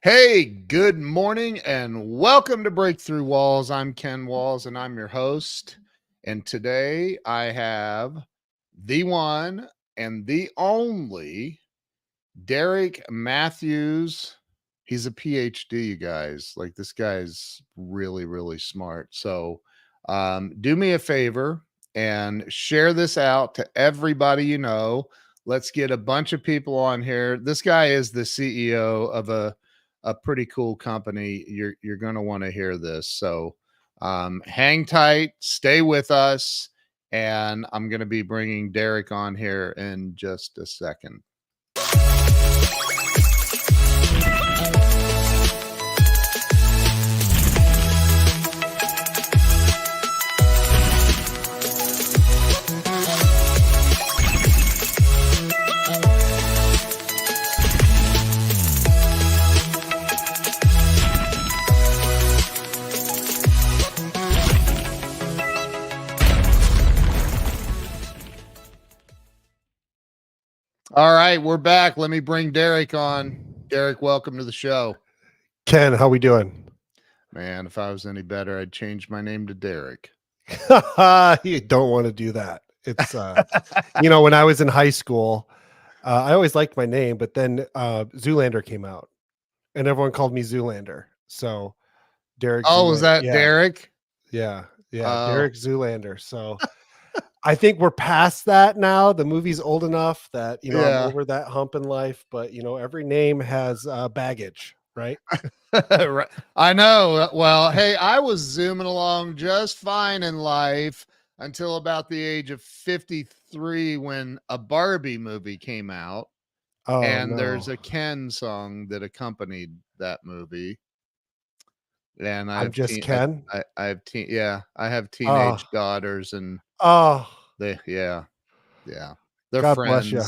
Hey, good morning and welcome to Breakthrough Walls. I'm Ken Walls and I'm your host. And today I have the one and the only Derek Matthews. He's a PhD, you guys. Like, this guy's really, really smart. So do me a favor and share this out to everybody you know. Let's get a bunch of people on here. This guy is the CEO of a pretty cool company. You're going to want to hear this. So hang tight, stay with us, and I'm going to be bringing Derek on here in just a second. All right, we're back. Let me bring Derek on. Derek, welcome to the show. Ken, how we doing? Man, if I was any better, I'd change my name to Derek. You don't want to do that. It's when I was in high school, I always liked my name, but then Zoolander came out and everyone called me Zoolander. So Derek Oh, was Zoolander. that Derek? Yeah. Oh. Derek Zoolander. So I think we're past that now. The movie's old enough that, I'm over that hump in life, but every name has baggage, right? Right. I know. Well, hey, I was zooming along just fine in life until about the age of 53 when a Barbie movie came out. Oh, and no. there's a Ken song that accompanied that movie. And I I'm have just Ken. I have I have teenage daughters, and they're God friends. bless you.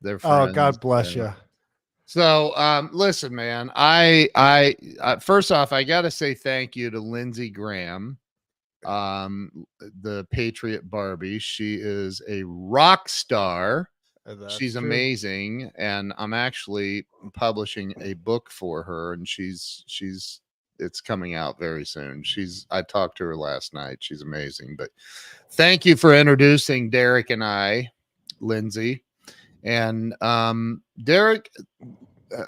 They're Oh, friends. God bless you. So, listen, man, I first off, I got to say thank you to Lindsey Graham, the Patriot Barbie. She is a rock star. She's true. amazing, and I'm actually publishing a book for her, and it's coming out very soon. I talked to her last night. She's amazing. But thank you for introducing Derek and I, Lindsay. And Derek,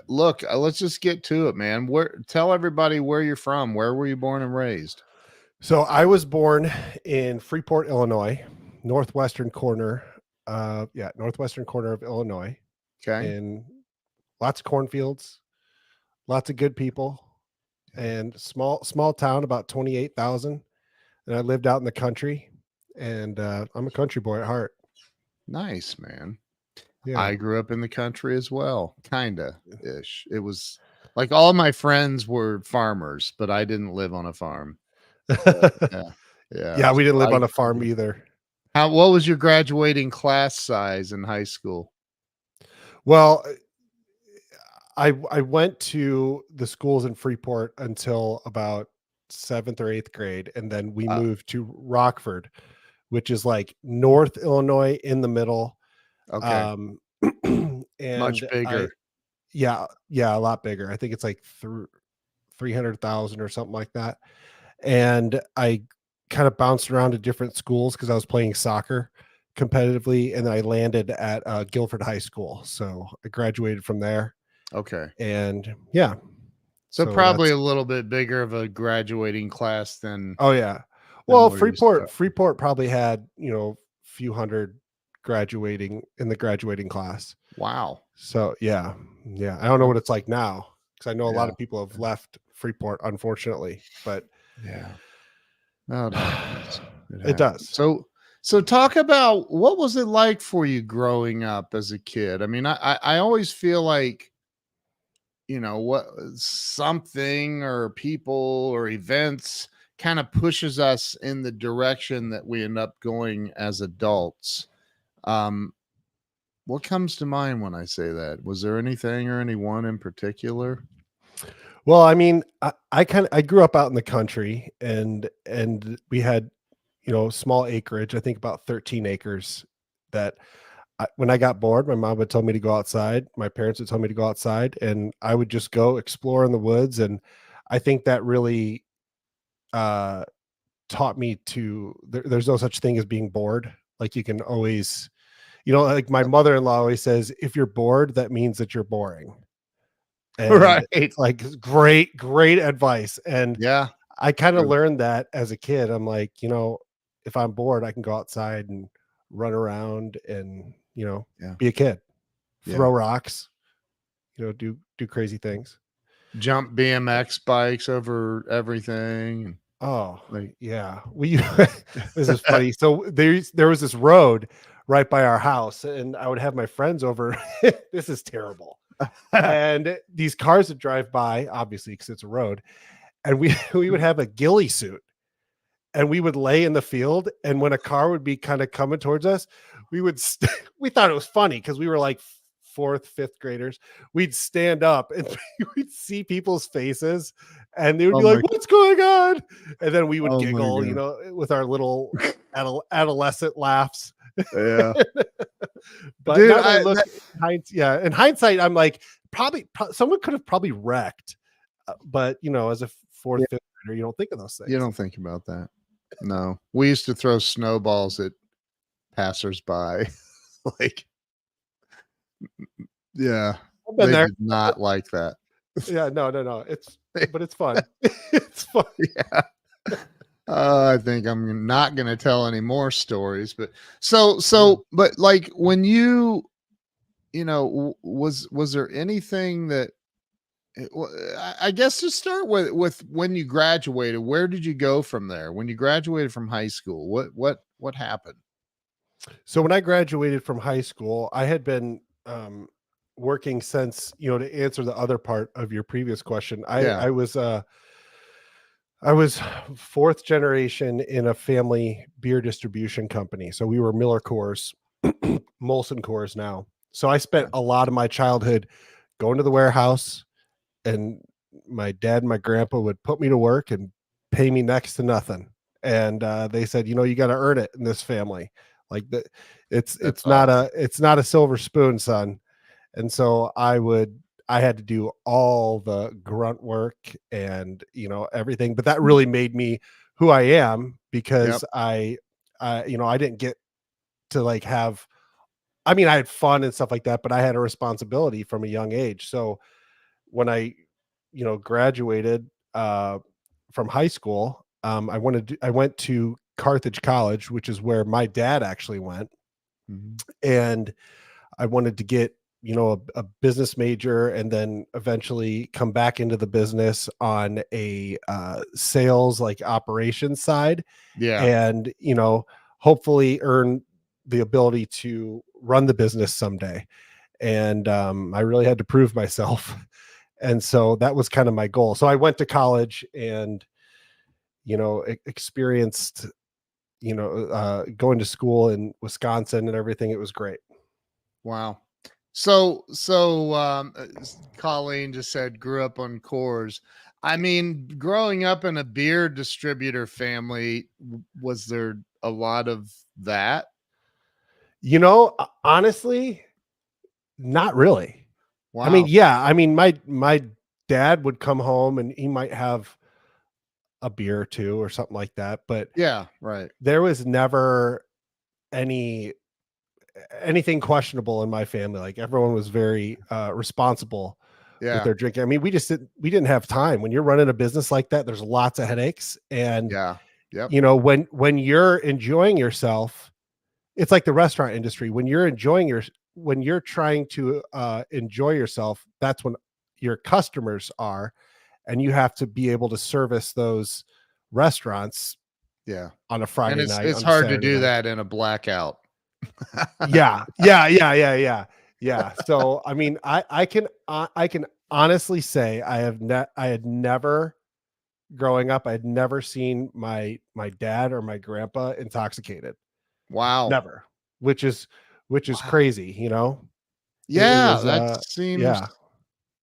look, let's just get to it, man. Tell everybody where you're from. Where were you born and raised? So I was born in Freeport, Illinois, northwestern corner of Illinois. Okay. And lots of cornfields, lots of good people, and small town, about 28,000. And I lived out in the country, and I'm a country boy at heart. Nice, man. Yeah. I grew up in the country as well, kinda ish. It was like all my friends were farmers, but I didn't live on a farm. Yeah, we didn't live on a farm either. What was your graduating class size in high school? Well, I went to the schools in Freeport until about 7th or 8th grade, and then we moved to Rockford, which is like North Illinois in the middle. Okay. And Much bigger. A lot bigger. I think it's like 300,000 or something like that. And I kind of bounced around to different schools because I was playing soccer competitively, and I landed at Guilford High School. So I graduated from there. Okay. And yeah. So probably a little bit bigger of a graduating class than. Oh yeah. Well, Freeport probably had, few hundred graduating in the graduating class. Wow. So yeah. I don't know what it's like now, because I know a lot of people have left Freeport, unfortunately, but yeah. No, it does. So talk about, what was it like for you growing up as a kid? I mean, I always feel like, what something or people or events kind of pushes us in the direction that we end up going as adults. What comes to mind when I say that? Was there anything or anyone in particular? Well, I mean, I grew up out in the country, and we had, small acreage, I think about 13 acres, that when I got bored, my mom would tell me to go outside. My parents would tell me to go outside, and I would just go explore in the woods. And I think that really uh, taught me there's no such thing as being bored. Like you can always, like my mother-in-law always says, if you're bored, that means that you're boring. And Right. like great advice. And Yeah. I kind of True. learned that as a kid. I'm like, if I'm bored, I can go outside and run around and, Yeah. be a kid, Yeah. throw rocks, do crazy things. Jump BMX bikes over everything. Oh, Like, yeah. This is funny. So there was this road right by our house, and I would have my friends over. This is terrible. And these cars would drive by, obviously, because it's a road, and we would have a ghillie suit, and we would lay in the field, and when a car would be kind of coming towards us, we would we thought it was funny because we were like fourth, fifth graders. We'd stand up and we'd see people's faces, and they would oh be like, my, "What's going on?" And then we would oh my giggle, God. with our little adolescent laughs. Yeah. But Dude, now that I look, in hindsight, I'm like, someone could have probably wrecked, but as a fourth, yeah, fifth grader, you don't think of those you things. don't think about that. No. We used to throw snowballs at passersby. Like, yeah, I've been they there. did not like that. Yeah, no. But it's fun. It's fun. Yeah. I think I'm not going to tell any more stories, but but like when was there anything that I guess to start with when you graduated, where did you go from there? When you graduated from high school, what happened? So when I graduated from high school, I had been working since, to answer the other part of your previous question. Yeah. I was fourth generation in a family beer distribution company. So we were Miller Coors, Molson Coors now. So I spent Okay. a lot of my childhood going to the warehouse, and my dad and my grandpa would put me to work and pay me next to nothing. And they said, you got to earn it in this family. Like that, it's That's it's not awesome. a silver spoon, son. And so I had to do all the grunt work and everything, but that really made me who I am, Yep. because I didn't get to like have. I mean, I had fun and stuff like that, but I had a responsibility from a young age. So when I, graduated from high school, I went to Carthage College, which is where my dad actually went, Mhm. and I wanted to get, a business major, and then eventually come back into the business on a sales, like operations side, Yeah. and hopefully earn the ability to run the business someday. And I really had to prove myself. And so that was kind of my goal. So I went to college and experienced going to school in Wisconsin and everything. It was great. Wow. So Colleen just said grew up on Coors. I mean, growing up in a beer distributor family, was there a lot of that? Honestly, not really. I mean, Wow. yeah, I mean, my dad would come home and he might have a beer or two or something like that, but Yeah, right. there was never any anything questionable in my family. Like everyone was very responsible with Yeah. their drinking. I mean, we didn't have time. When you're running a business like that, there's lots of headaches. And Yeah. Yep. when you're enjoying yourself, it's like the restaurant industry. When you're trying to enjoy yourself, that's when your customers are, and you have to be able to service those restaurants Yeah. on a And Friday it's night, it's on a hard to Saturday do night. that in a blackout. Yeah. So I mean, I can honestly say I had never, growing up, I had never seen my dad or my grandpa intoxicated. Wow. Never. Which is Wow. crazy, It Yeah, was that seems yeah.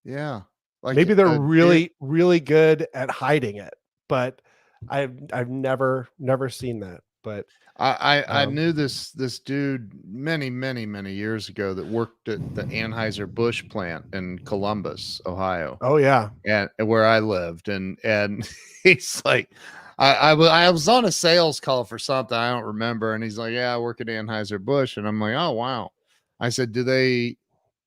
yeah. Like Maybe they're a beer. really, really good at hiding it, but I've never seen that. But I knew this dude many years ago that worked at the Anheuser-Busch plant in Columbus, Ohio, oh yeah, and where I lived, and he's like, I was on a sales call for something I don't remember, and he's like, yeah, I work at Anheuser-Busch, and I'm like, oh wow. I said, do they?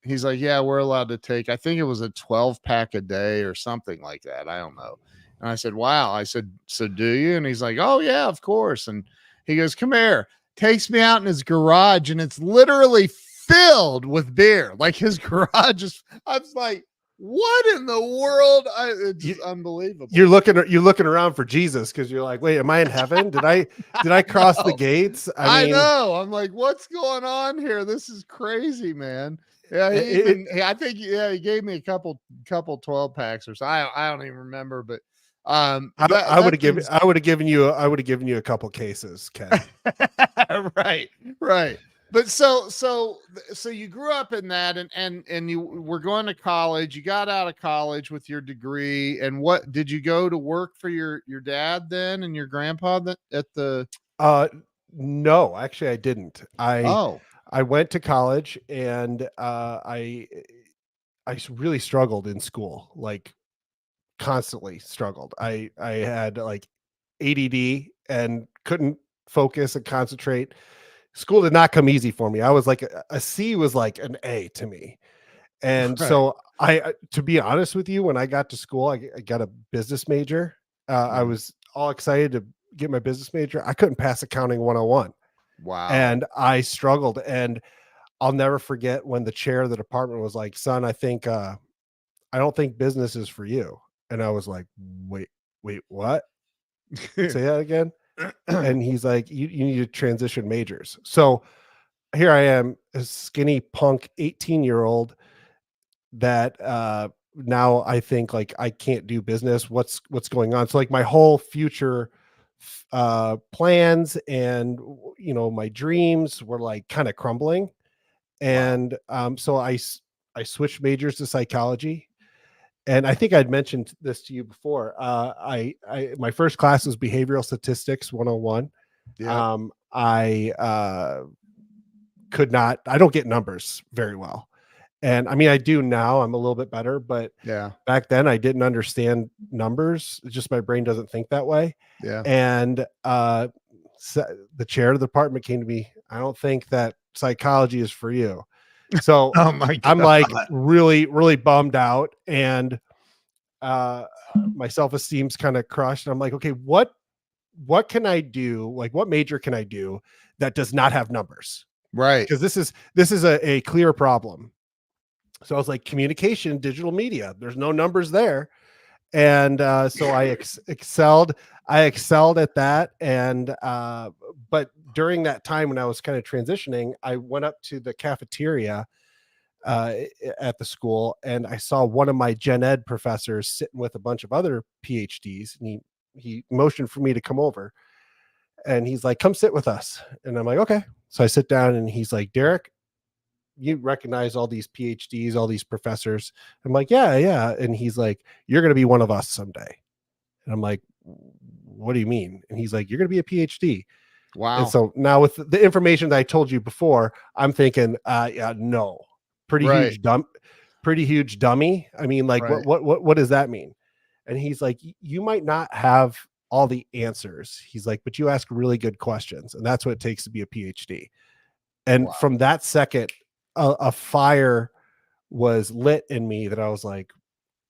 He's like, yeah, we're allowed to take. I think it was a 12 pack a day or something like that. I don't know. And I said, wow. I said, so do you? And he's like, oh yeah, of course. And he goes, come here. Takes me out in his garage, and it's literally filled with beer. Like his garage is. I was like, what in the world? It's just unbelievable. you're looking around for Jesus because you're like, wait, am I in heaven? Did I cross the gates? I mean, know. I'm like, what's going on here? This is crazy, man. Yeah, I think he gave me a couple 12 packs or so. I don't even remember, but I would have given you a couple cases, Ken. right, right. But so you grew up in that, and you were going to college. You got out of college with your degree, and what did you go to work for your dad then and your grandpa at the? No, actually, I didn't. Oh, I went to college, and I really struggled in school, like constantly struggled. I had like ADD and couldn't focus and concentrate. School did not come easy for me. I was like a C was like an A to me. And right. so to be honest with you, when I got to school, I got a business major. I was all excited to get my business major. I couldn't pass accounting 101. Wow. And I struggled. And I'll never forget when the chair of the department was like, son, I don't think business is for you. And I was like, wait, what? Say that again. And he's like, you need to transition majors. So here I am, a skinny punk 18-year-old that now I think like I can't do business. What's going on? So like my whole future plans and my dreams were like kind of crumbling. Wow. And so I switched majors to psychology. And I think I'd mentioned this to you before. My first class was behavioral statistics 101. Yeah. I don't get numbers very well. And I mean, I do now, I'm a little bit better, but Yeah. back then I didn't understand numbers. It's just my brain doesn't think that way. Yeah. And so the chair of the department came to me. I don't think that psychology is for you. So Oh my God. I'm like really, really bummed out. And my self-esteem's kind of crushed. And I'm like, okay, what can I do? Like, what major can I do that does not have numbers? Right. Because this is a clear problem. So I was like, communication, digital media. There's no numbers there. And so I excelled at that. And but during that time when I was kind of transitioning, I went up to the cafeteria at the school, and I saw one of my gen ed professors sitting with a bunch of other PhDs, and he motioned for me to come over, and he's like, come sit with us. And I'm like, okay. So I sit down, and he's like, Derek, you recognize all these PhDs, all these professors? I'm like, yeah. And he's like, you're going to be one of us someday. And I'm like, what do you mean? And he's like, you're going to be a PhD. Wow. And so now with the information that I told you before, I'm thinking, yeah, no, pretty huge dummy. I mean, like, right. what does that mean? And he's like, you might not have all the answers. He's like, but you ask really good questions, and that's what it takes to be a PhD. And from that second, a fire was lit in me that I was like,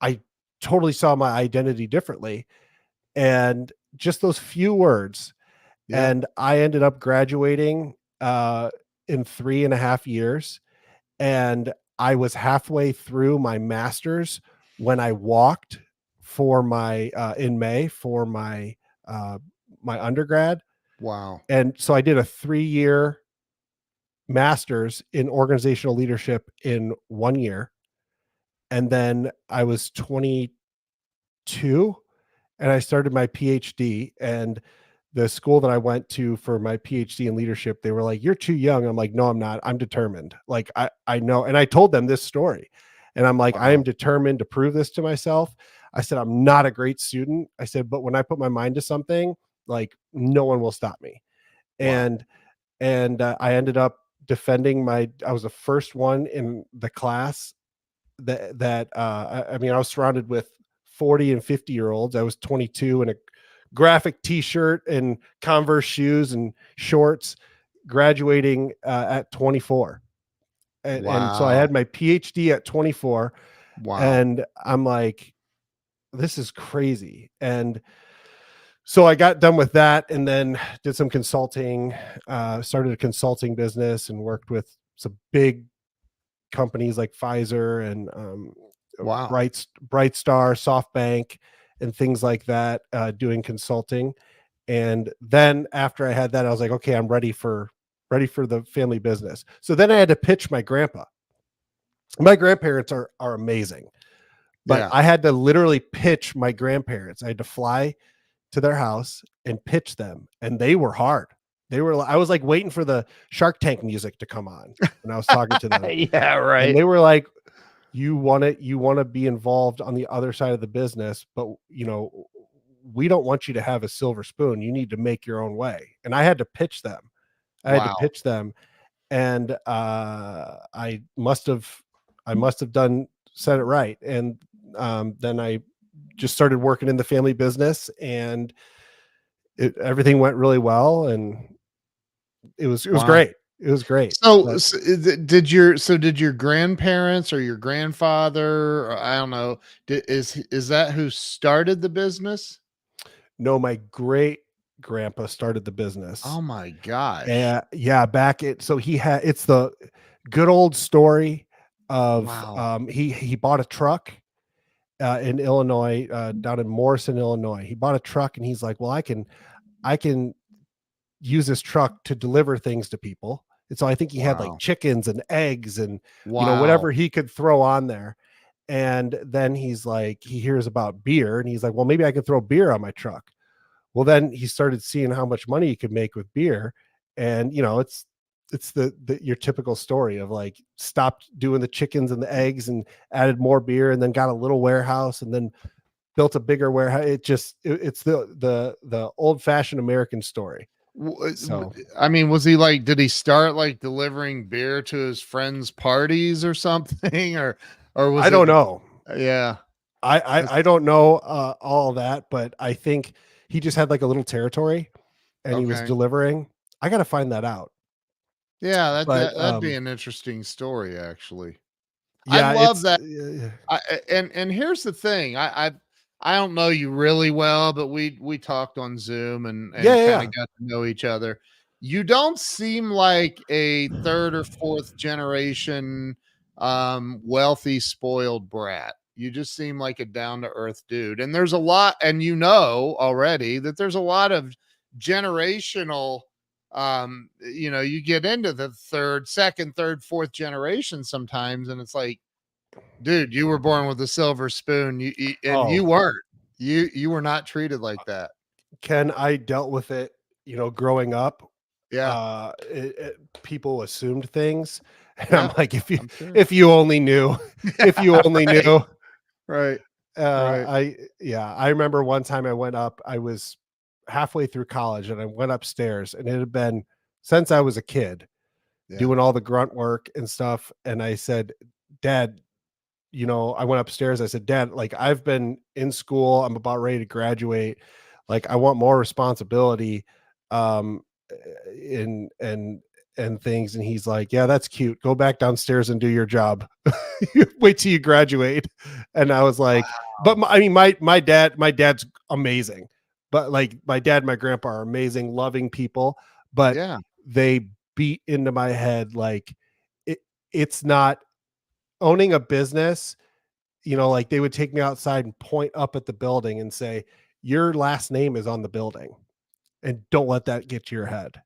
I totally saw my identity differently. And just those few words. Yeah. And I ended up graduating in 3.5 years. And I was halfway through my master's when I walked for my in May for my my undergrad. Wow. And so I did a 3-year master's in organizational leadership in 1 year. And then I was 22 and I started my PhD. And the school that I went to for my PhD in leadership, they were like, you're too young. I'm like, no, I'm not. I'm determined. Like, I know. And I told them this story. And I'm like, I am determined to prove this to myself. I said, I'm not a great student. I said, but when I put my mind to something, like, no one will stop me. Wow. and I ended up defending my. I was the first one in the class I mean, I was surrounded with 40 and 50-year-olds. I was 22 in a graphic T-shirt and Converse shoes and shorts, graduating at 24. And so I Wow. had my PhD at 24, Wow. and I'm like, this is crazy. And so I got done with that, and then did some consulting, started a consulting business, and worked with some big companies like Pfizer and Wow. Bright Star, SoftBank, and things like that, doing consulting. And then after I had that, I was like, okay, I'm ready for the family business. So then I had to pitch my grandpa. My grandparents are amazing, but Yeah. I had to literally pitch my grandparents. I had to fly to their house and pitch them, and they were hard. I was like waiting for the Shark Tank music to come on when I was talking to them, Yeah, and right. they were like, you want to be involved on the other side of the business, but we don't want you to have a silver spoon. You need to make your own way. And I had to pitch them. I had to Wow. pitch them, and I must have done said it right. And then I just started working in the family business, and everything went really well, and it was Wow. great. It was great. So, But did your grandparents or your grandfather, or I don't know, is that who started the business? no, my great grandpa started the business. Oh my gosh. And yeah, so it's the good old story of Wow. he bought a truck in Illinois, down in Morrison, Illinois. He bought a truck, and he's like, well, I can use this truck to deliver things to people. And so I think he had like Wow. chickens and eggs and Wow. whatever he could throw on there. And then he hears about beer, and he's like, well, maybe I can throw beer on my truck. Well, then he started seeing how much money he could make with beer, and it's the your typical story of like stopped doing the chickens and the eggs and added more beer, and then got a little warehouse, and then built a bigger warehouse. It's the old fashioned American story. So I mean, was he like, did he start like delivering beer to his friends' parties or something, or I was it? don't know. Yeah. I don't know all that, but I think he just had like a little territory, and he was Okay. delivering. I got to find that out. Yeah, But that'd be an interesting story, actually. I yeah, love it's that. And here's the thing. I don't know you really well, but we talked on Zoom yeah, and yeah, kind of yeah. got to know each other. You don't seem like a third or fourth generation wealthy spoiled brat. You just seem like a down to earth dude. And there's a lot, and you know already that there's a lot of generational you get into the third, second, third, fourth generation sometimes, and it's like, dude, you were born with a silver spoon, and you Oh, weren't. You were not treated like that. Ken, I dealt with it, growing up. Yeah. People assumed things, and I'm Yeah. like, I'm sure. if you only knew, if you Yeah, only right. knew. Right. Right. I remember one time I went up. I was halfway through college, and I went upstairs, and it had been since I was a kid Yeah. doing all the grunt work and stuff. And I said, Dad, I went upstairs. I said, Dad, like I've been in school. I'm about ready to graduate. Like I want more responsibility, um, in and things. And he's like, yeah, that's cute. Go back downstairs and do your job. Wait till you graduate. And I was like, but Wow. I mean, my dad's amazing. But like my dad, and my grandpa are amazing, loving people. But Yeah. they beat into my head like it, it's not owning a business. Like they would take me outside and point up at the building and say, your last name is on the building, and don't let that get to your head. Wow.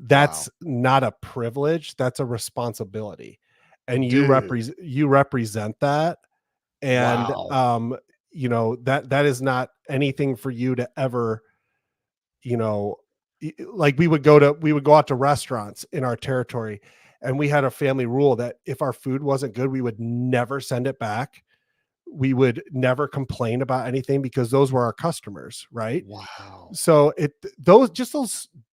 That's not a privilege, that's a responsibility. And Dude. you represent that. And Wow. that is not anything for you to ever, you know like we would go out to restaurants in our territory, and we had a family rule that if our food wasn't good, we would never send it back. we would never complain about anything because those were our customers, right? Wow. So those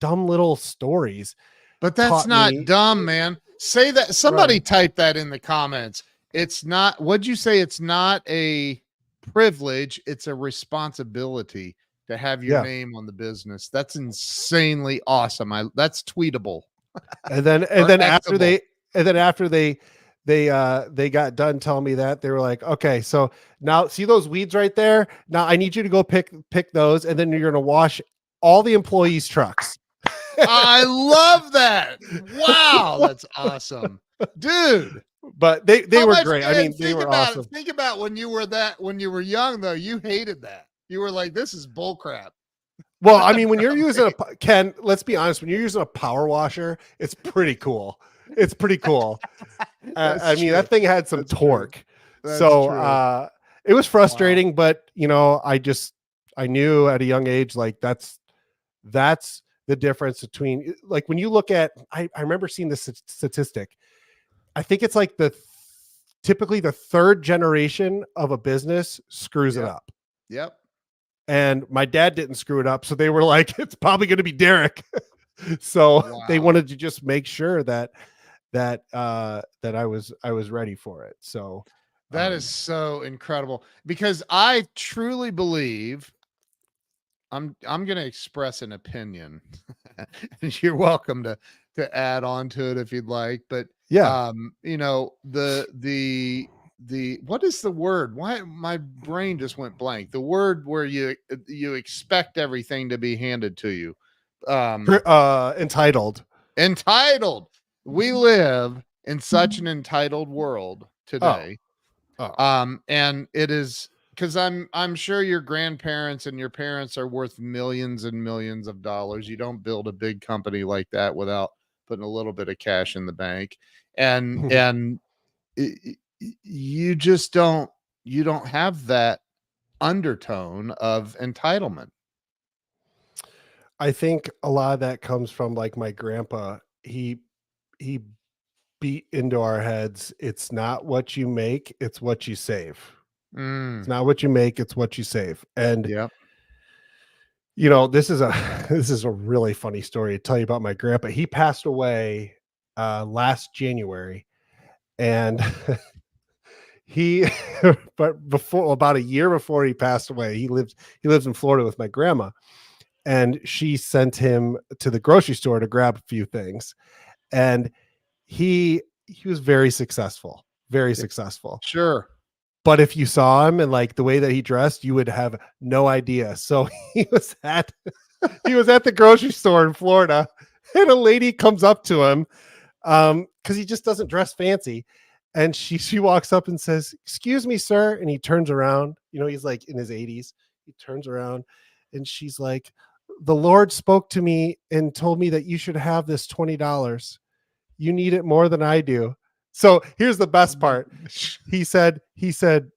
dumb little stories But that's taught not me, dumb, man. Say that. Somebody right? type that in the comments. It's not, what'd you say? It's not a privilege, it's a responsibility to have your Yeah. name on the business. That's insanely awesome. That's tweetable And then or after Xable. they got done telling me that, they were like, okay, so now see those weeds right there? Now I need you to go pick those, and then you're going to wash all the employees' trucks. I love that. Wow, that's awesome, dude. But they How were much? great. I mean, they Think were about it. awesome. Think about when you were young, though. You hated that. You were like, "This is bull crap." Well, I mean, when you're using Ken, let's be honest, when you're using a power washer, it's pretty cool. It's pretty cool. I mean, that thing had some That's torque. That's so true. it was frustrating, but I knew at a young age, like that's the difference between, like, when you look at, I remember seeing this statistic. I think it's like typically the third generation of a business screws it up. Yep. And my dad didn't screw it up. So they were like, it's probably going to be Derek. So they wanted to just make sure that I was ready for it. So that is so incredible, because I truly believe, I'm going to express an opinion. You're welcome to add on to it if you'd like, but yeah, the what is the word? Why my brain just went blank. The word where you expect everything to be handed to you. Entitled. We live in such an entitled world today. And it is, because I'm sure your grandparents and your parents are worth millions and millions of dollars. You don't build a big company like that without putting a little bit of cash in the bank. And you just don't have that undertone of entitlement. I think a lot of that comes from, like, my grandpa. He beat into our heads, it's not what you make, it's what you save. It's not what you make, it's what you save. And Yep. this is a really funny story to tell you about my grandpa. He passed away last January, and he but before, about a year before he passed away, he lives in Florida with my grandma, and she sent him to the grocery store to grab a few things. And he was very successful, very successful. Sure. But if you saw him and, like, the way that he dressed, you would have no idea. So he was at the grocery store in Florida, and a lady comes up to him because he just doesn't dress fancy. And she walks up and says, "Excuse me, sir." And he turns around. He's like in his 80s. He turns around, and she's like, "The Lord spoke to me and told me that you should have this $20. You need it more than I do." So here's the best part. He said, and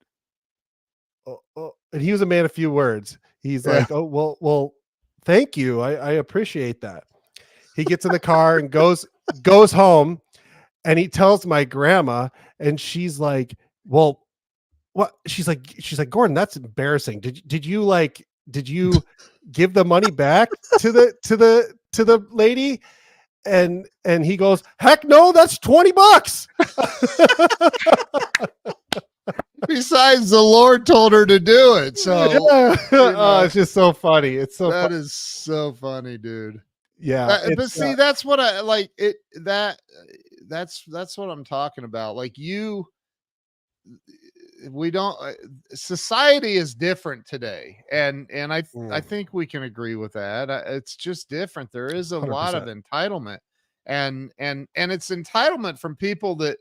he was a man of few words. He's like, "Oh, well, thank you. I appreciate that." He gets in the car and goes home, and he tells my grandma, and she's like, "Well, what?" She's like, "Gordon, that's embarrassing. Did you give the money back to the lady?" And he goes, "Heck no, that's $20." Besides, the Lord told her to do it. So it's just so funny. It's so that is so funny, dude. Yeah. But see, that's what I like it. That's what I'm talking about. Like, we don't, society is different today. And I think we can agree with that. It's just different. There is a 100%. Lot of entitlement, and it's entitlement from people that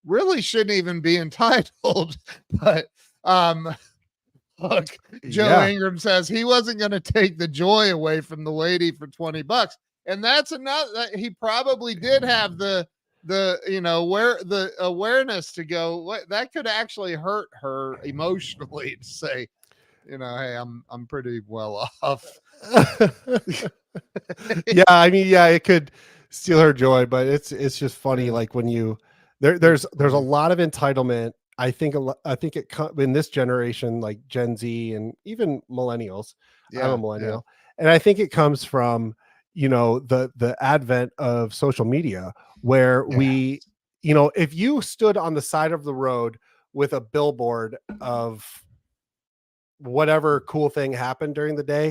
really shouldn't even be entitled. But look, Joe Ingram says he wasn't going to take the joy away from the lady for $20. And that's enough. He probably did have the where the awareness to go, what that could actually hurt her emotionally, to say, hey, I'm pretty well off. Yeah, I mean, yeah, it could steal her joy, but it's just funny. Yeah. Like, when there's a lot of entitlement I think in this generation, like Gen Z and even millennials. I'm a Yeah, yeah, millennial, and I think it comes from, the advent of social media, where yeah, if you stood on the side of the road with a billboard of whatever cool thing happened during the day,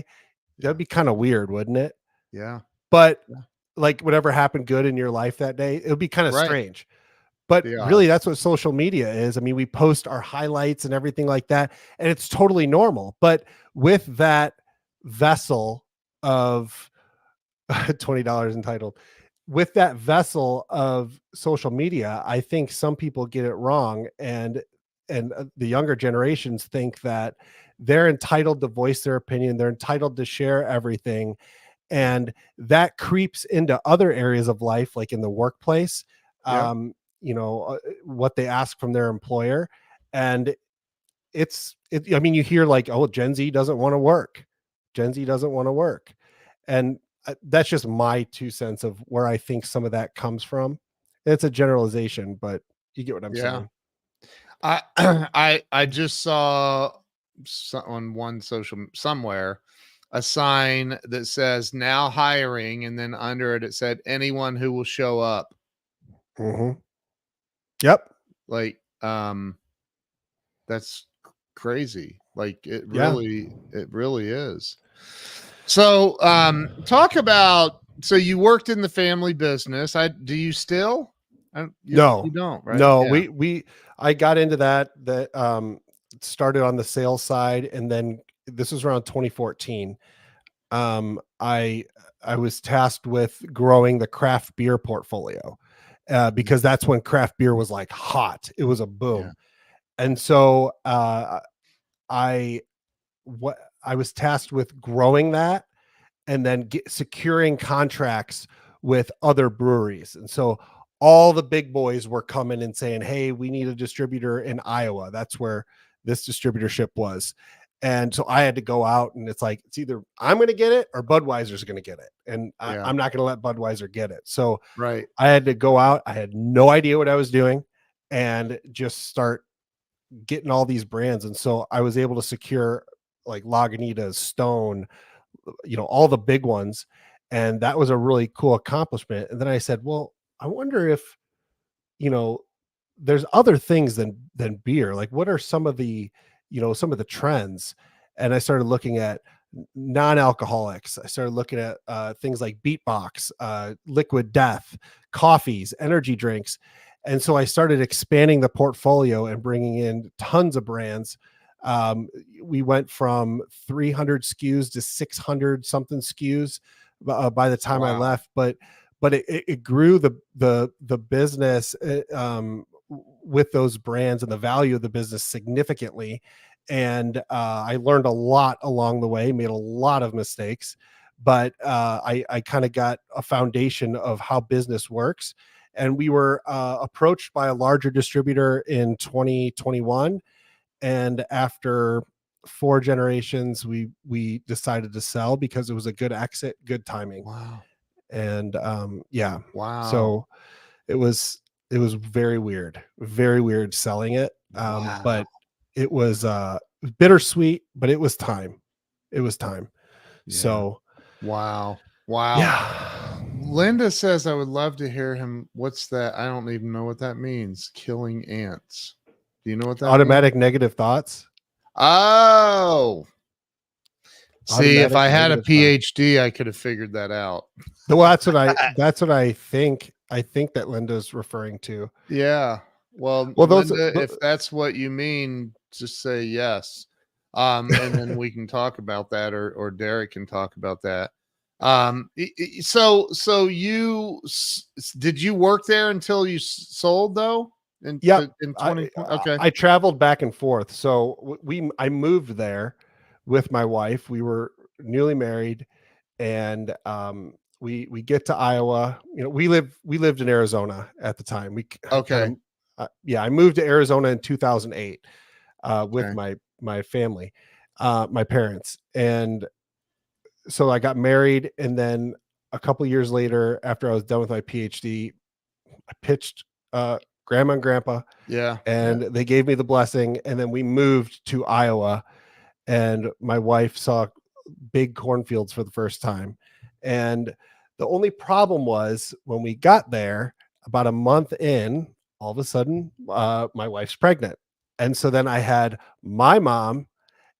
yeah, that'd be kind of weird, wouldn't it? yeah, But yeah. like whatever happened good in your life that day, it would be kind of Right. strange. But The really, that's odds. what social media is. I mean, we post our highlights and everything like that, and it's totally normal. But with that vessel of $20 entitled, with that vessel of social media, I think some people get it wrong, and the younger generations think that they're entitled to voice their opinion, they're entitled to share everything, and that creeps into other areas of life, like in the workplace. Yep. What they ask from their employer, and I mean, you hear like, oh, Gen Z doesn't want to work, Gen Z doesn't want to work, and that's just my 2 cents of where I think some of that comes from. It's a generalization, but you get what I'm Yeah. saying. I I just saw on one social somewhere a sign that says now hiring, and then under it it said anyone who will show up. Hmm. Yep. Like, that's crazy. Like Yeah. it really is. So, talk about, so you worked in the family business. Do you still? You No, don't, right? no, Yeah. I got into that started on the sales side, and then this was around 2014. Um, I I was tasked with growing the craft beer portfolio, Mhm. because that's when craft beer was like hot. It was a Yeah. boom. And so I what I was tasked with growing that, and then securing contracts with other breweries. And so all the big boys were coming and saying, "Hey, we need a distributor in Iowa." That's where this distributorship was. And so I had to go out, and it's like, it's either I'm going to get it or Budweiser's going to get it. And Yeah. I'm not going to let Budweiser get it. So Right. I had to go out. I had no idea what I was doing, and just start getting all these brands. And so I was able to secure like Lagunitas, Stone, all the big ones. And that was a really cool accomplishment. And then I said, well, I wonder if, you know, there's other things than beer. Like, what are some of the trends? And I started looking at non-alcoholics. I started looking at things like beatbox, liquid death, coffees, energy drinks. And so I started expanding the portfolio and bringing in tons of brands. We went from 300 SKUs to 600 something SKUs by the time I Wow. left. But it grew the business, with those brands, and the value of the business significantly. And I learned a lot along the way, made a lot of mistakes, but I kind of got a foundation of how business works. And we were approached by a larger distributor in 2021, and after 4 generations, we decided to sell because it was a good exit, good timing. Wow. And yeah, Wow. so it was it was very weird selling it. Wow. But it was bittersweet, but it was time. It was time. Yeah. So Wow. Wow. yeah. Linda says I would love to hear him. What's that? I don't even know what that means. Killing ants. Do you know what that means? Automatic negative thoughts. Oh, see, if Automatic I had a negative thoughts. PhD, I could have figured that out. Well, that's what I think. I think that Linda's referring to. Yeah. Well, Well, Linda, if that's what you mean, just say yes. And then we can talk about that, or Derek can talk about that. So did you work there until you sold though? Yep. In 2020? Okay. I traveled back and forth. So I moved there with my wife. We were newly married, and we get to Iowa. We lived in Arizona at the time. I kind of Okay. yeah, I moved to Arizona in 2008 with Okay. my family, my parents. And so I got married, and then a couple years later, after I was done with my PhD, I pitched grandma and grandpa, Yeah. and they gave me the blessing. And then we moved to Iowa, and my wife saw big cornfields for the first time. And the only problem was when we got there, about a month in, all of a sudden, my wife's pregnant. And so then I had my mom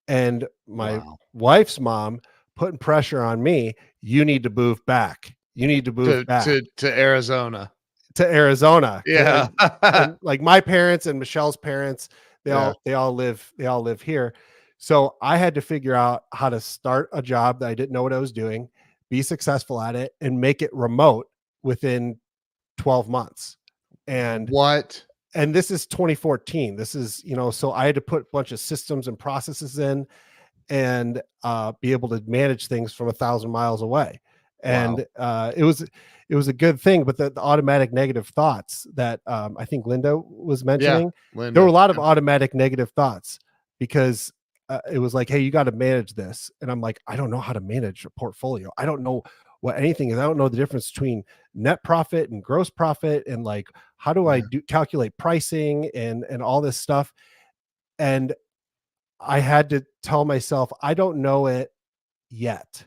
and my Wow. wife's mom putting pressure on me. You need to move back. You need to move To back Arizona. to Arizona. Yeah. And like my parents and Michelle's parents, Yeah. they all live here. So I had to figure out how to start a job that I didn't know what I was doing, be successful at it, and make it remote within 12 months. What? And this is 2014. This is, so I had to put a bunch of systems and processes in, and be able to manage things from 1,000 miles away. Wow. And it was a good thing. But the automatic negative thoughts that I think Linda was Yeah. mentioning, there were Linda. a lot of automatic negative thoughts, because it was like, hey, you got to manage this. And I'm like, I don't know how to manage a portfolio. I don't know what anything is. I don't know the difference between net profit and gross profit, and like, how do I calculate pricing and all this stuff. And I had to tell myself, I don't know it yet.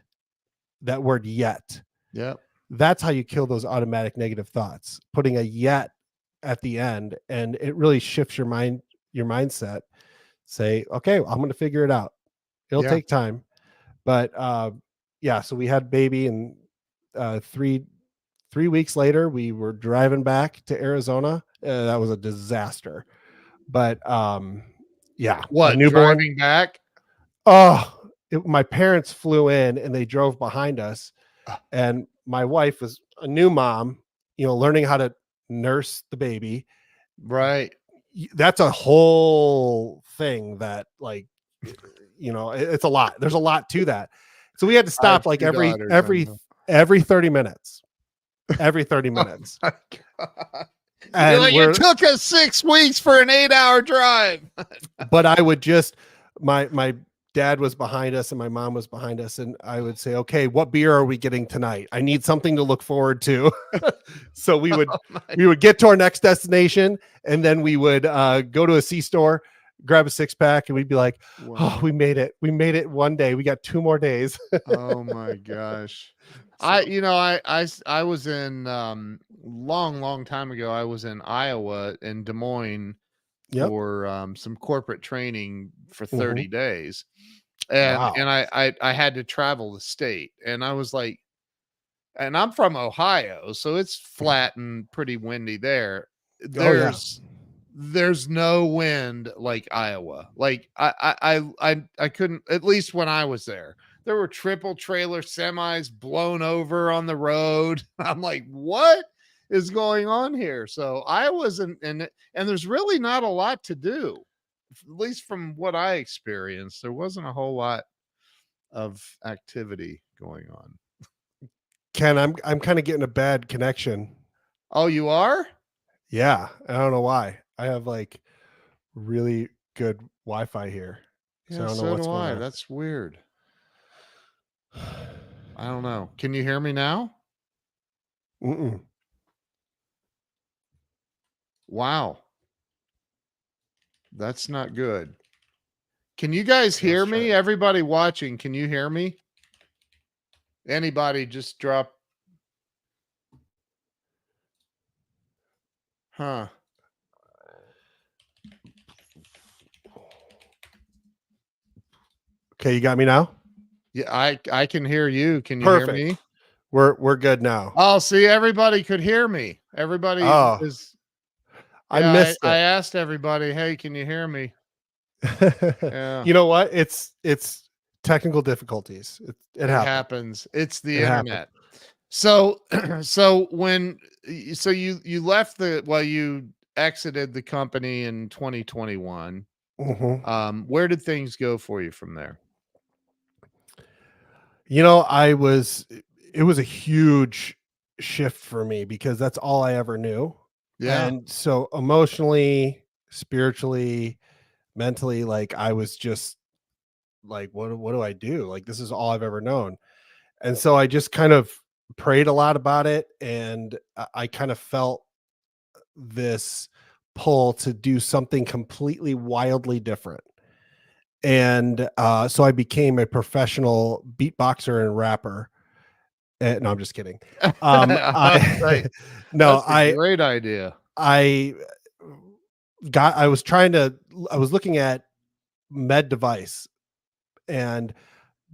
That word yet. Yep. That's how you kill those automatic negative thoughts, putting a yet at the end. And it really shifts your mindset. Say, okay, I'm going to figure it out. It'll take time. But yeah, so we had baby, and 3 weeks later, we were driving back to Arizona. That was a disaster. But yeah, a What, newborn. driving back? Oh, my parents flew in and they drove behind us. And my wife was a new mom, learning how to nurse the baby. Right. That's a whole thing that, like, it's a lot. There's a lot to that. So we had to stop like every 30 minutes. Every 30 minutes. Oh my God. And like, it took us 6 weeks for an 8-hour drive. But I would just, my dad was behind us and my mom was behind us, and I would say, okay, what beer are we getting tonight? I need something to look forward to. So we would get to our next destination, and then we would go to a C-store, grab a 6-pack, and we'd be like, wow. Oh, we made it. We made it one day. We got 2 more days. Oh my gosh. So. I was in long time ago. I was in Iowa, in Des Moines, for some corporate training for 30 days. And wow. and I had to travel the state, and I was like, and I'm from Ohio, so it's flat and pretty windy there. There's no wind like Iowa. Like I couldn't, at least when I was there. There were triple trailer semis blown over on the road. I'm like, what is going on here? So I wasn't in it, and there's really not a lot to do, at least from what I experienced. There wasn't a whole lot of activity going on. Ken, I'm kind of getting a bad connection. Oh, you are? Yeah, I don't know why. I have like really good Wi-Fi here. So I don't know what's going on. That's weird. I don't know. Can you hear me now? Mm-mm. Wow. That's not good. Can you guys hear me? Everybody watching, can you hear me? Anybody, just drop. Huh. Okay, you got me now? Yeah, I can hear you. Can you Perfect. hear me? We're good now. Oh, see, everybody could hear me. Everybody is. I missed it. I asked everybody, hey, can you hear me? Yeah. You know what? It's technical difficulties. It happens. It's the internet. So you left you exited the company in 2021. Where did things go for you from there? It was a huge shift for me, because that's all I ever knew. Yeah. And so emotionally, spiritually, mentally, like, I was just like, what do I do? Like, this is all I've ever known. And so I just kind of prayed a lot about it. And I kind of felt this pull to do something completely wildly different. And so I became a professional beatboxer and rapper. No, I'm just kidding. I Right. no, That's a great idea. I I was trying to, I was looking at med device and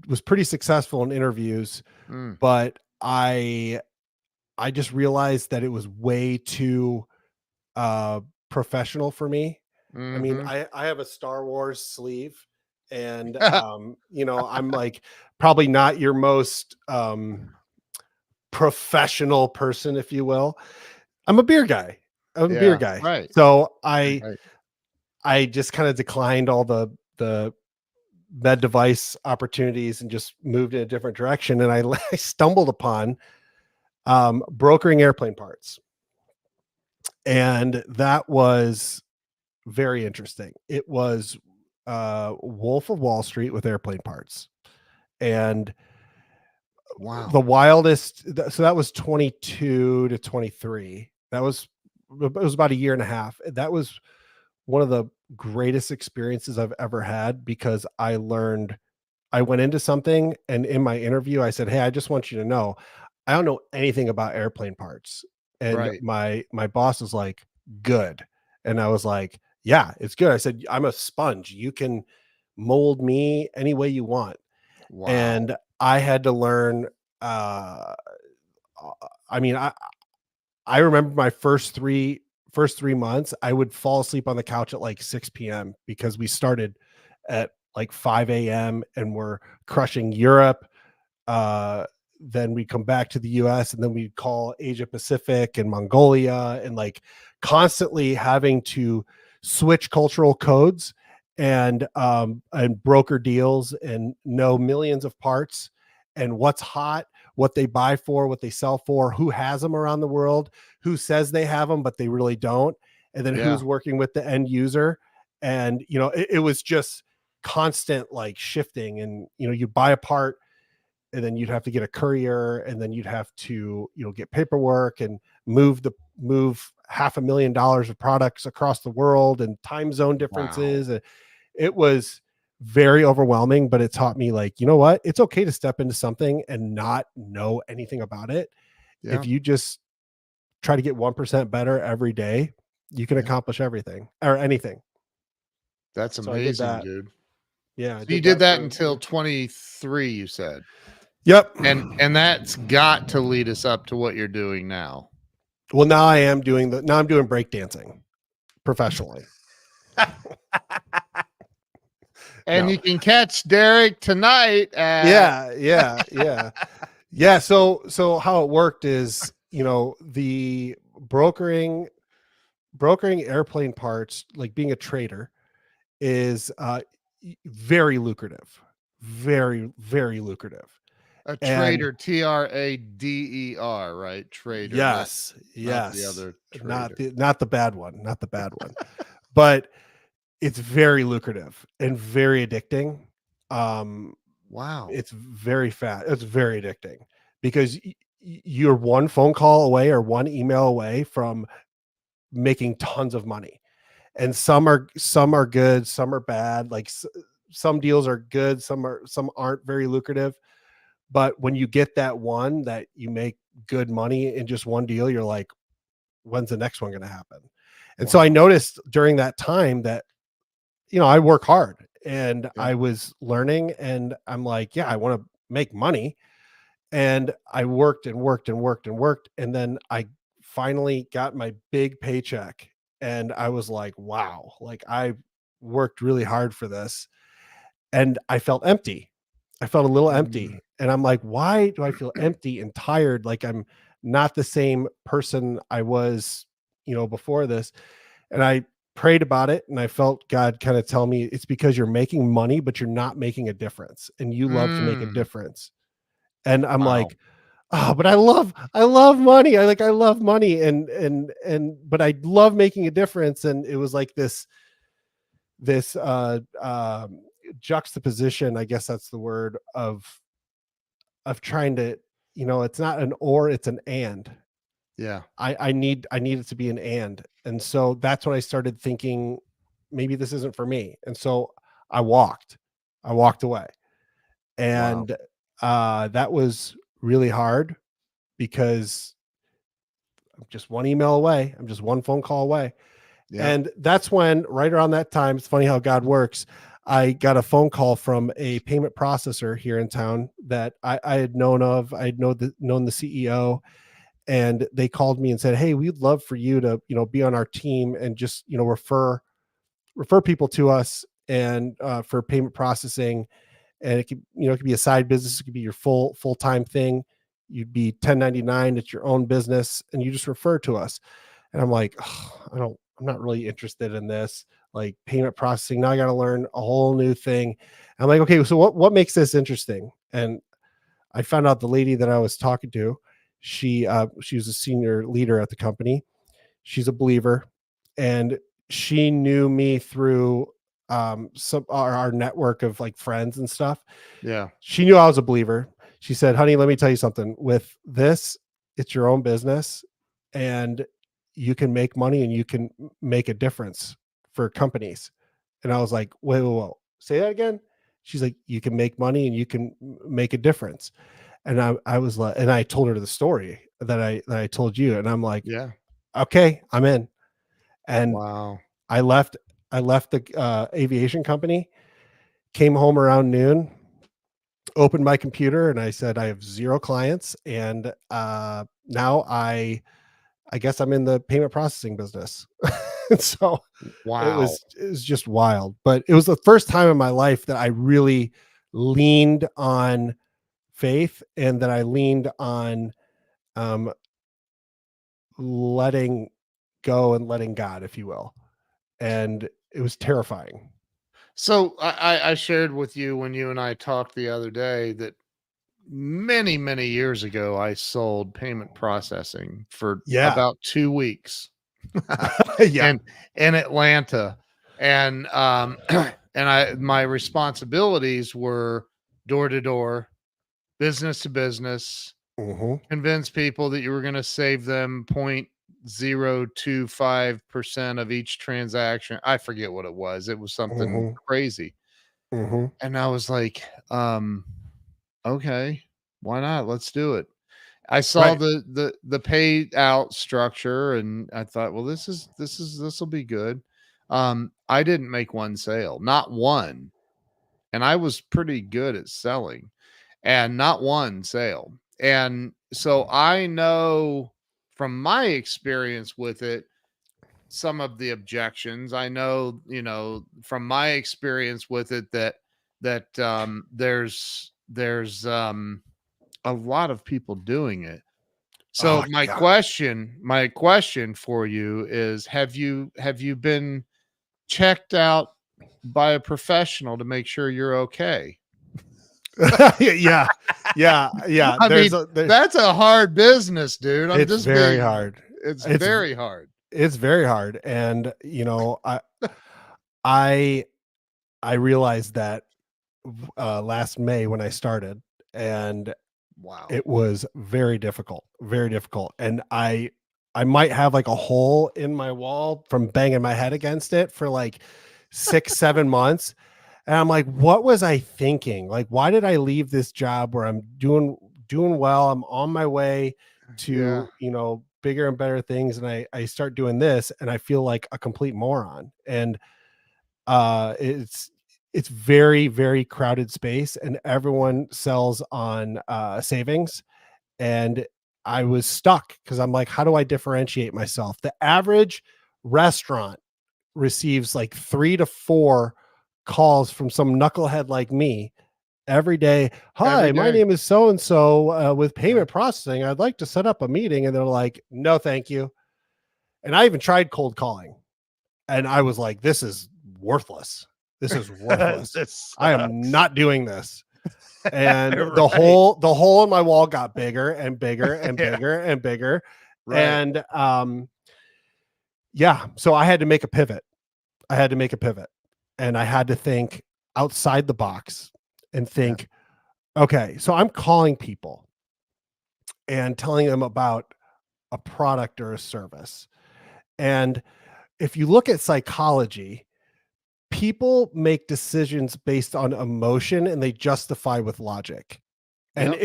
was pretty successful in interviews, Mm, but I just realized that it was way too uh professional for me. I mean, mhm. I have a Star Wars sleeve, and I'm like probably not your most professional person, if you will. I'm a beer guy. I'm a beer Yeah, guy. right, So right. I just kind of declined all the med device opportunities and just moved in a different direction. And I stumbled upon brokering airplane parts. And that was very interesting. It was Wolf of Wall Street with airplane parts. And the Wow. wildest, so that was 22 to 23. It was about a year and a half. That was one of the greatest experiences I've ever had, because I went into something, and in my interview I said, "Hey, I just want you to know, I don't know anything about airplane parts." And Right. my boss was like, "Good." And I was like, "Yeah, it's good." I said, "I'm a sponge. You can mold me any way you want." Wow. And I had to learn uh I mean, I remember my first 3 months, I would fall asleep on the couch at like 6 p.m. because we started at like 5 a.m. and we're crushing Europe. Uh, then we come back to the US, and then we call Asia Pacific and Mongolia, and like constantly having to switch cultural codes and broker deals and know millions of parts and what's hot, what they buy for, what they sell for, who has them around the world, who says they have them but they really don't, and then Yeah. who's working with the end user. And it was just constant like shifting. And you buy a part, and then you'd have to get a courier, and then you'd have to get paperwork and move $500,000 of products across the world, and time zone Wow. differences. And it was very overwhelming, but it taught me, like, you know what, it's okay to step into something and not know anything about it. Yeah. If you just try to get 1% better every day, you can Yeah. accomplish everything or anything. That's So I did amazing, that. dude. Yeah, I So you did did that that for a until year. 23, you said. Yep. And that's got to lead us up to what you're doing now. Well, now I'm doing breakdancing professionally. And No. you can catch Derek tonight at Yeah. So how it worked is, the brokering airplane parts, like being a trader, is very lucrative, very, very lucrative. a And trader, trader, right? Trader, yes, not the yes, other trader. not the bad one, not the bad one, but it's very lucrative and very addicting. Um, Wow. it's very fat. It's very addicting because you're one phone call away or one email away from making tons of money. And some are good, some are bad. Like some deals are good, some aren't very lucrative. But when you get that one that you make good money in just one deal, you're like, when's the next one going to happen? And so I Wow. noticed during that time that I work hard, and Yeah. I was learning, and I'm like, yeah, I want to make money. And I worked and worked and worked and worked. And then I finally got my big paycheck. And I was like, wow, like I worked really hard for this. And I felt empty. I felt a little Mm. empty. And I'm like, why do I feel empty and tired? Like I'm not the same person I was, before this. And I prayed about it, and I felt God kind of tell me it's because you're making money, but you're not making a difference. And you love to make a Mm. difference. And I'm Wow. like, oh, but I love money. I love money, and but I love making a difference. And it was like this juxtaposition, I guess that's the word, of trying to, it's not an or, it's an and. Yeah. I need it to be an and so that's when I started thinking maybe this isn't for me, and so I walked, I walked away, Wow. and that was really hard because I'm just one email away, I'm just one phone call away, Yep. and that's when right around that time, it's funny how God works. I got a phone call from a payment processor here in town that I had known of. I had known the CEO, and they called me and said, "Hey, we'd love for you to, be on our team and just, refer people to us and for payment processing. And it could, it could be a side business, it could be your full-time thing. You'd be 1099 at your own business, and you just refer to us." And I'm like, "Oh, I'm not really interested in this. Like payment processing. Now I got to learn a whole new thing." I'm like, "Okay, so what makes this interesting?" And I found out the lady that I was talking to, she was a senior leader at the company. She's a believer, and she knew me through some our network of like friends and stuff. Yeah. She knew I was a believer. She said, "Honey, let me tell you something. With this, it's your own business, and you can make money and you can make a difference for companies." And I was like, "Wait, wait, wait. Say that again?" She's like, "You can make money and you can make a difference." And I was like, and I told her the story that I told you, and I'm like, Yeah. "Okay, I'm in." And Wow. I left I left the aviation company, came home around noon, opened my computer, and I said, "I have zero clients, and now I guess I'm in the payment processing business." And so Wow. it was just wild, but it was the first time in my life that I really leaned on faith, and that I leaned on um, letting go and letting God, if you will. And it was terrifying. So I shared with you when you and I talked the other day that many, many years ago, I sold payment processing for Yeah. about 2 weeks Yeah. in Atlanta. And and my responsibilities were door to door, business to business, Mhm. convince people that you were going to save them 0.025% of each transaction. I forget what it was. It was something Mhm. crazy. Mhm. And I was like, okay, why not? Let's do it. I saw Right. the payout structure and I thought, well, this will be good. I didn't make one sale, not one. And I was pretty good at selling and not one sale. And so I know from my experience with it, some of the objections. I know, from my experience with it that there's a lot of people doing it. So Oh, yeah. my question for you is have you been checked out by a professional to make sure you're okay? Yeah. Yeah. Yeah. I mean, that's a hard business, dude. I'm It's just very being hard. it's It's v very hard. it's very hard, and, I I realized that last May when I started, and Wow. it was very difficult, and I might have, like, a hole in my wall from banging my head against it for, like, 6, 7 months, and I'm like, "What was I thinking? Like, why did I leave this job where I'm doing well, I'm on my way Yeah. to, bigger and better things, and I start doing this, and I feel like a complete moron." And it's very, very crowded space, and everyone sells on savings. And I was stuck because I'm like, how do I differentiate myself? The average restaurant receives like 3 to 4 calls from some knucklehead like me every day. Every "Hi, my day. name is so and so with Yeah. payment processing. I'd like to set up a meeting." And they're like, "No, thank you." And I even tried cold calling, and I was like, "This is worthless. This is worthless. This I am sucks. not doing this." And Right. the hole in my wall got bigger and bigger and Yeah. bigger and bigger. Right. And yeah, so I had to make a pivot. I had to make a pivot. And I had to think outside the box and Yeah. think, okay, so I'm calling people and telling them about a product or a service. And if you look at psychology, people make decisions based on emotion and they justify with logic. And Yep.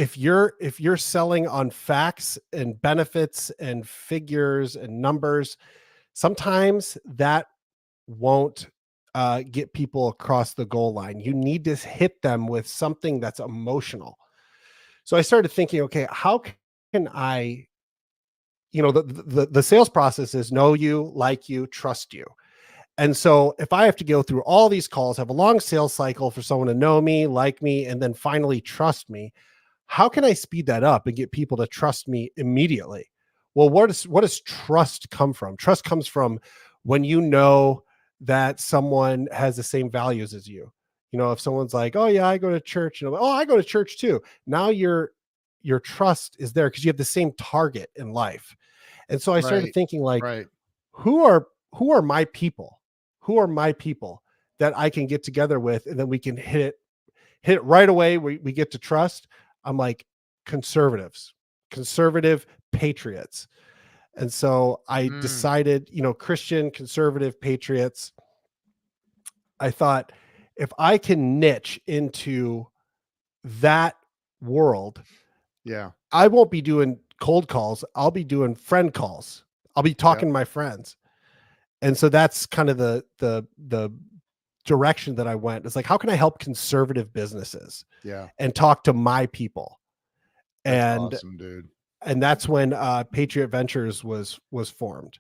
if you're selling on facts and benefits and figures and numbers, sometimes that won't get people across the goal line. You need to hit them with something that's emotional. So I started thinking, okay, how can I, the sales process is know you, like you, trust you. And so if I have to go through all these calls, have a long sales cycle for someone to know me, like me, and then finally trust me, how can I speed that up and get people to trust me immediately? Well, what does trust come from? Trust comes from when you know that someone has the same values as you. If someone's like, "Oh yeah, I go to church," "Oh, I go to church too." Now your trust is there because you have the same target in life. And so I started Right. thinking like, Right. who are my people? Who are my people that I can get together with, and then we can hit it right away. We get to trust. I'm like, conservative patriots. And so I Mm, decided, Christian conservative patriots. I thought if I can niche into that world, yeah. I won't be doing cold calls. I'll be doing friend calls. I'll be Yep. talking to my friends. And so that's kind of the direction that I went. It's like, how can I help conservative businesses Yeah. and talk to my people? That's And awesome, dude. that's when Patriot Ventures was formed.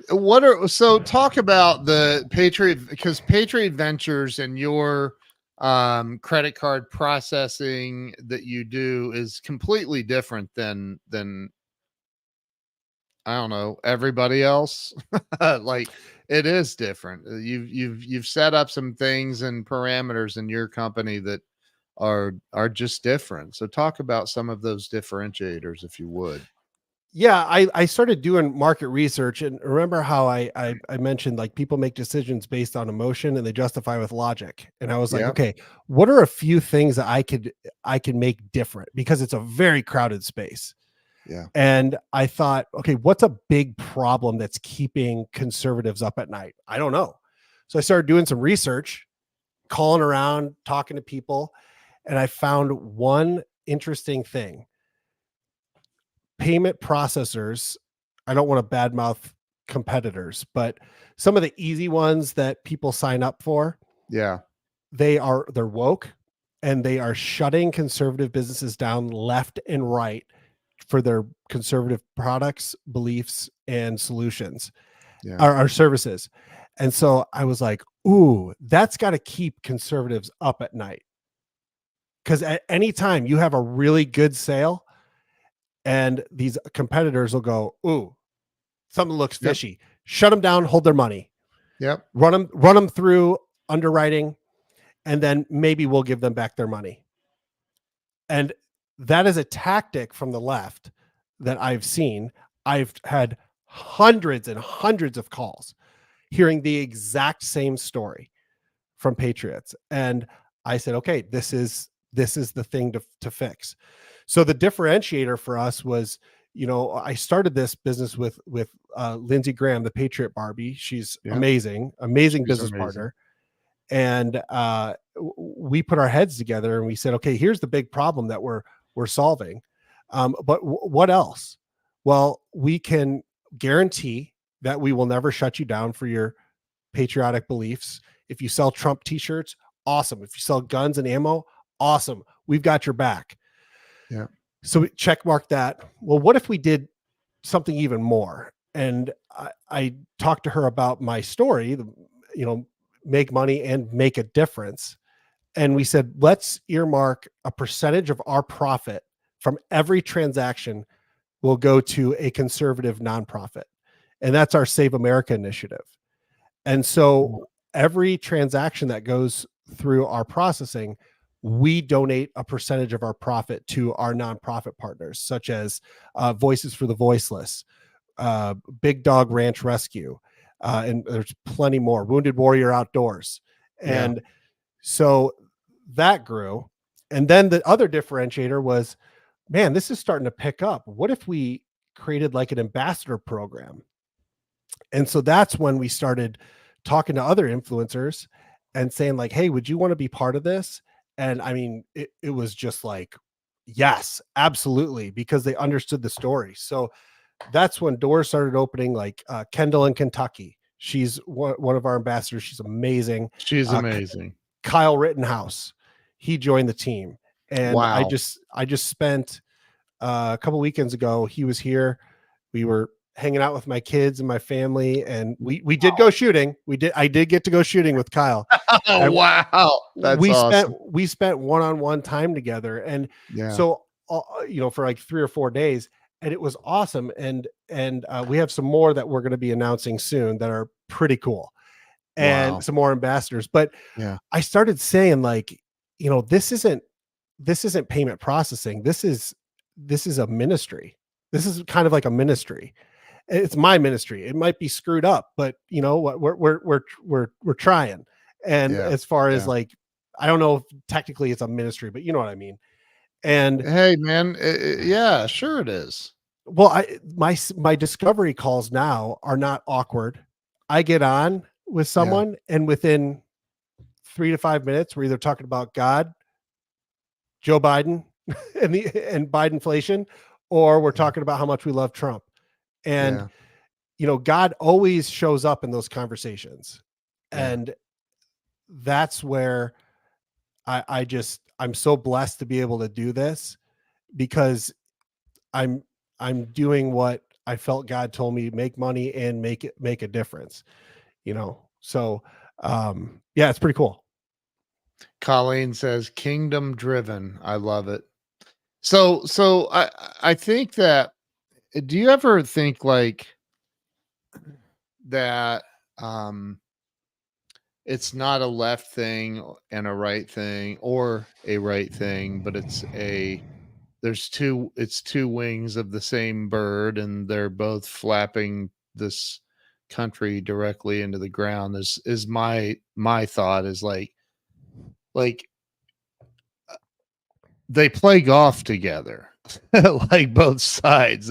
Talk about the Patriot, because Patriot Ventures and your credit card processing that you do is completely different than I don't know, everybody else. Like, it is different. You've set up some things and parameters in your company that are just different. So talk about some of those differentiators if you would. Yeah, I started doing market research, and remember how I mentioned like people make decisions based on emotion and they justify with logic. And I was like, Yeah. okay, what are a few things that I can make different because it's a very crowded space. Yeah. And I thought, okay, what's a big problem that's keeping conservatives up at night? I don't know. So I started doing some research, calling around, talking to people, and I found one interesting thing. Payment processors, I don't want to badmouth competitors, but some of the easy ones that people sign up for, Yeah. they're woke and they are shutting conservative businesses down left and right for their conservative products, beliefs, and solutions, Yeah. our services. And so I was like, ooh, that's got to keep conservatives up at night. Because at any time you have a really good sale and these competitors will go, ooh, something looks Yep. fishy. Shut them down, hold their money, Yep. run them through underwriting, and then maybe we'll give them back their money. And that is a tactic from the left that I've seen. I've had hundreds and hundreds of calls hearing the exact same story from patriots. And I said, okay, this is the thing to fix. So the differentiator for us was, I started this business with Lindsey Graham, the Patriot Barbie. She's Yeah. amazing She's business amazing. partner. And we put our heads together and we said, okay, here's the big problem that we're solving. But what else? Well, we can guarantee that we will never shut you down for your patriotic beliefs. If you sell Trump t-shirts, awesome. If you sell guns and ammo, awesome. We've got your back. Yeah. So we check mark that. Well, what if we did something even more? And I talked to her about my story, make money and make a difference. And we said, let's earmark a percentage of our profit from every transaction will go to a conservative nonprofit. And that's our Save America initiative. And Mm. so every transaction that goes through our processing, we donate a percentage of our profit to our nonprofit partners, such as Voices for the Voiceless, Big Dog Ranch Rescue, and there's plenty more, Wounded Warrior Outdoors. Yeah. And so that grew. And then the other differentiator was, man, this is starting to pick up. What if we created like an ambassador program. And so that's when we started talking to other influencers and saying like, hey, would you want to be part of this? And I mean, it was just like, yes, absolutely, because they understood the story. So that's when doors started opening, like Kendall in Kentucky. She's one of our ambassadors. She's amazing. She's amazing. Kyle Rittenhouse, he joined the team. And Wow. I just spent a couple weekends ago, he was here. We were hanging out with my kids and my family, and we did go shooting. I did get to go shooting with Kyle. Oh, wow. That's awesome. We spent one-on-one time together. And Yeah. so for like 3 or 4 days, and it was awesome. And we have some more that we're going to be announcing soon that are pretty cool, and some more ambassadors. But yeah, I started saying like, this isn't payment processing. This is a ministry. This is kind of like a ministry. It's my ministry. It might be screwed up, but you know what, we're trying. And as far as like, I don't know if technically it's a ministry, but you know what I mean. And hey man, yeah, sure it is. well, my discovery calls now are not awkward. I get on with someone, and within 3 to 5 minutes, we're either talking about God, Joe Biden, and Bidenflation, or we're talking about how much we love Trump. And God always shows up in those conversations. And that's where I'm so blessed to be able to do this, because I'm doing what I felt God told me: make money and make a difference, So it's pretty cool. Colleen says kingdom driven. I love it. So I think that, do you ever think like that it's not a left thing and a right thing, or a right thing, but it's two wings of the same bird, and they're both flapping this country directly into the ground? Is my thought is like they play golf together, like both sides.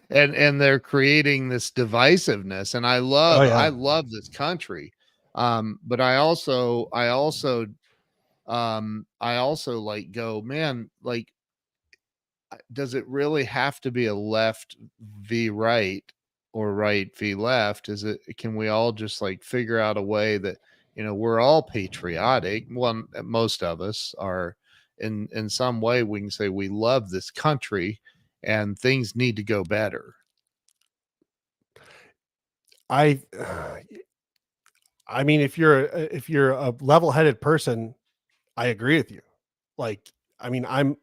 They're creating this divisiveness, and I love this country. But I also like go, man, like, does it really have to be a left v right, or right v left? Can we all just like figure out a way that, we're all patriotic? Well, most of us are. In some way we can say we love this country, and things need to go better. I mean, if you're a level-headed person, I agree with you. Like, I mean, I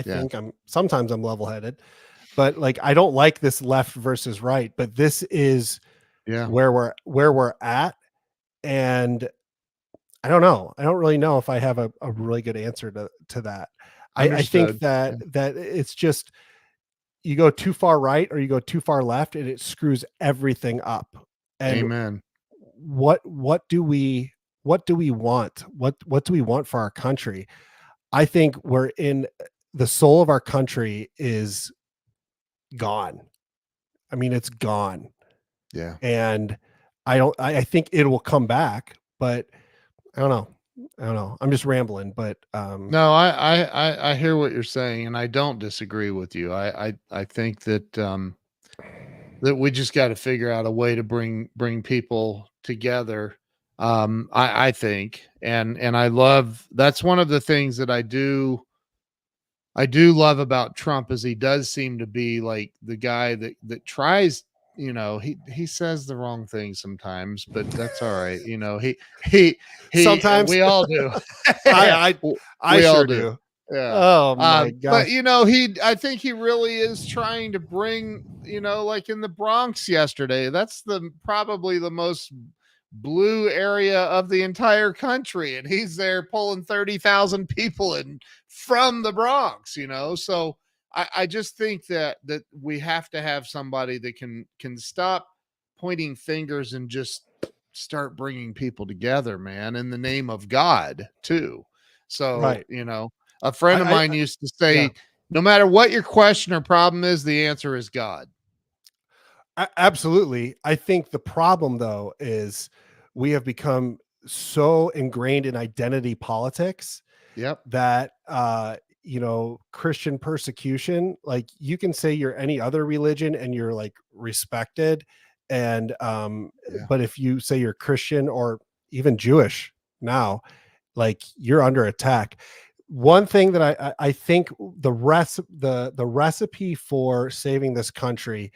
think sometimes I'm level-headed, but like, I don't like this left versus right, but this is where we're at. And I don't know. I don't really know if I have a really good answer to that. I think that it's just, you go too far right or you go too far left, and it screws everything up. And amen. What do we want? What do we want for our country? I think we're in the soul of our country is gone. I mean, it's gone. Yeah. And I think it will come back, but I don't know. I'm just rambling, but no, I hear what you're saying, and I don't disagree with you. I think that that we just got to figure out a way to bring people together. I think, and I love, that's one of the things that I do love about Trump, is he does seem to be like the guy that tries, he says the wrong thing sometimes, but that's all right. He sometimes we all do. I we sure all do. Yeah. Oh my gosh. But I think he really is trying to bring, like in the Bronx yesterday, that's probably the most blue area of the entire country, and he's there pulling 30,000 people in from the Bronx. So I just think that we have to have somebody that can stop pointing fingers and just start bringing people together, man, in the name of God too. So, Right. a friend of I mine used to say, No matter what your question or problem is, the answer is God. Absolutely. I think the problem though is we have become so ingrained in identity politics Yep. that Christian persecution, like you can say you're any other religion and you're like respected, and Yeah. but if you say you're Christian or even Jewish now, like you're under attack. One thing that I think the recipe for saving this country